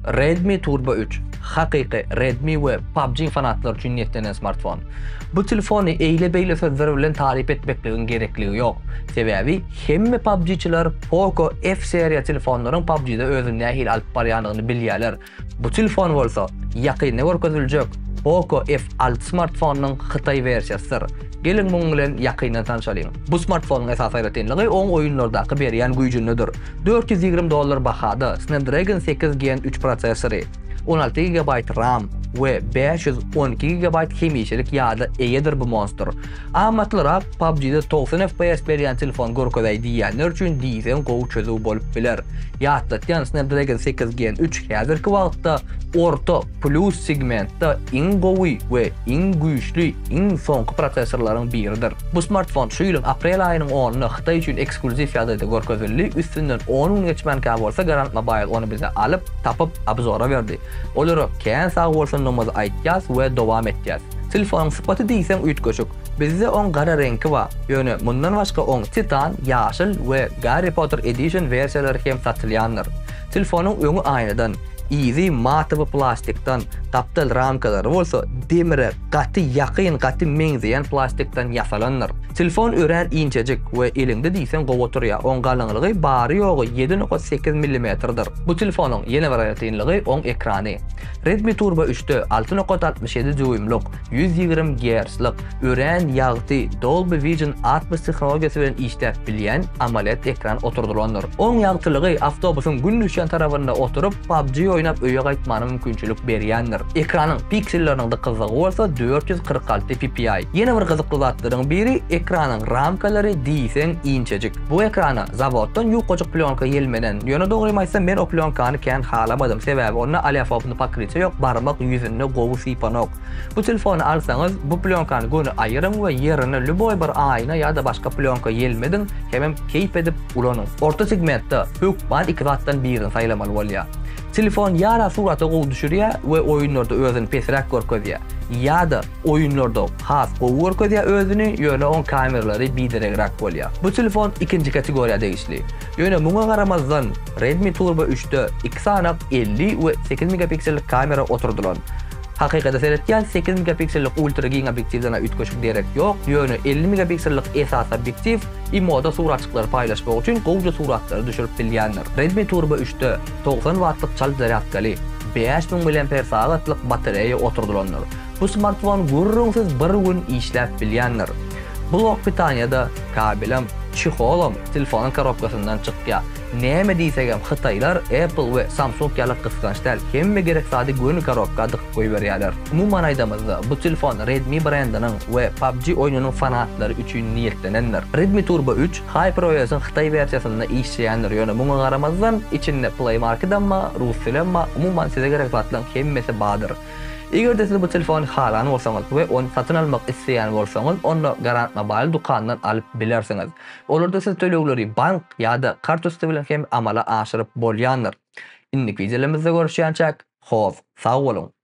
Redmi Turbo 3 haqiqiy Redmi ve PUBG fanatlar üçün niyetlenen smartfon. Bu telefonu eyle-beyle sözler bilen tarif etmekliğin gerekligi yok. Sebebi hemme PUBG'çiler Poco F seriya telefonların PUBG'de özünden hil alıp baryanlığını bilýärler. Bu telefon bolsa ýakynda görkezüljek Poco F6 smartfonunun Xitay versiýasydyr. Gelin bunun bilen ýakyndan tanışalyň. Bu smartfonun esas aýratynlygy oň oýunlardaky berýän güýjünidir. $420 bahada Snapdragon 8 Gen 3 prosesory, 16 GB RAM ve 512 GB hemişilik ýa-da eýedir bu monster. Amatlarak PUBG'de 90 FPS berýän telefon görkezäý diýenler üçin diýsen gowy çözüw bolup biler. Ýa-da Snapdragon 8 Gen 3 häzirki wagtda orta plus segmentda iň gowy we iň güýçli, iň soňky prosesorlaryň biridir. Bu smartfon şu ýylyň aprel aýynyň 10-nyna Xitay üçin ekskluziw ýa-da görkezildi. Üstünden 10 gün geçmän ka bolsa Garant Mobile onu bize alyp tapyp abzora berdi. Olara kän sag bolsun namazy aýtýas we dowam etýäs. Telefonun sypaty diýsen üýtgeçik. Bizde on gara rengi var. Ýöne mundan başga on titan, ýaşyl we Harry Potter Edition versiýalary hem satylýandyr. Telefonun öňü aýnadan Easy maty plastikdan tapdyl ramkalary bolsa demire gaty ýakyn gaty meňzeýän plastikdan ýasalandyr. Telefon ören inçejik we elinde diýsen gowy oturýar. Oň galynlygy bary ýogy 7.8 mm-dir. Bu telefonun ýene bir aýratynlygy oň ekrany. Redmi Turbo 3'te 6.67 düýmlük 120 Hz'lik ören ýagty Dolby Vision 60 tehnologiýasy bilen işläp bilýän AMOLED ekran oturdulandyr. Oň ýagtylygy awtobusyň gündüzçän tarabynda oturup PUBG oýnap öýe gaýtmany mümkinçilik berýändir. Ekranyň pikselleriniň dykkyzlygy bolsa 446 ppi. Ýene bir gyzykly zatlaryň biri ekranyň ramkalary diýsen inçejik. Bu ekrana zawoddan ýuqajyk plyonka gelmeden. Ýöne dogry aýtsam men o plyonkany kän halamadym. Sebebi onda alafopny pakriçe ýok, barmak ýüzünde gowy sypanok. Bu telefonu alsaňyz bu plyonkany göni aýyryň we ýerine lüboy bir aýna ýa-da başga plyonka gelmedin, hemem keyp edip ulanyň. Orta segmentde hökman iki zatdan birini saýlamaly bolýar. Telefon ýara suraty gowy düşürýär we oýunlarda özüni pesrak görkezýär. Ýa-da oýunlarda has gowy görkezýär özüni, ýöne on kameralary bidiregrek bolýar. Bu telefon ikinji kategoriýada işli. Ýöne muňa garamazdan Redmi Turbo 3'te 2 sanac 50 we 8 megapiksellik kamera oturdulan. Hakykatda seretýän 8 megapiksellik ultra giň obyektivden üýtgeçik derek ýok. Ýöne 50 megapiksellik esas obyektiv imoda suratçyklar paýlaşmak üçin gowja suratlary düşürip bilýändir. Redmi Turbo 3'te 90 wattlyk çal zaryadkaly 5000 mAh batareýa oturdulandyr. Bu smartfon gurrunsiz bir gün işläp bilýändir. Blok pitanyada kabelim, çiholum telefonun korobkasından çykýar. Näme diýsegem Xitaylar Apple we Samsung ýaly kyskançlar hemme gerek sady göni korobka dykyp goýberýärler. Umuman aýdamazda bu telefon Redmi brandynyň we PUBG oýunynyň fanatlary üçin niýetlenendir. Redmi Turbo 3 HyperOS'yň Xitay versiýasynda işleýändir. Ýöne muňa garamazdan içinde Play Marketdanma, rus tilenma, umuman size gerek zatlaryň hemmesi badyr. Eger de siz bu telefonu halan bolsaňyz we onu satyn almak isleýän bolsaňyz, onu Garant Mobile dukandan alyp bilersiňiz. Olarda siz tölegleri bank ýa-da kartosy bilen hem amala aşyryp bolýandyr. Indik videolarymyzda görüşýänçek, hoş, sag bolun.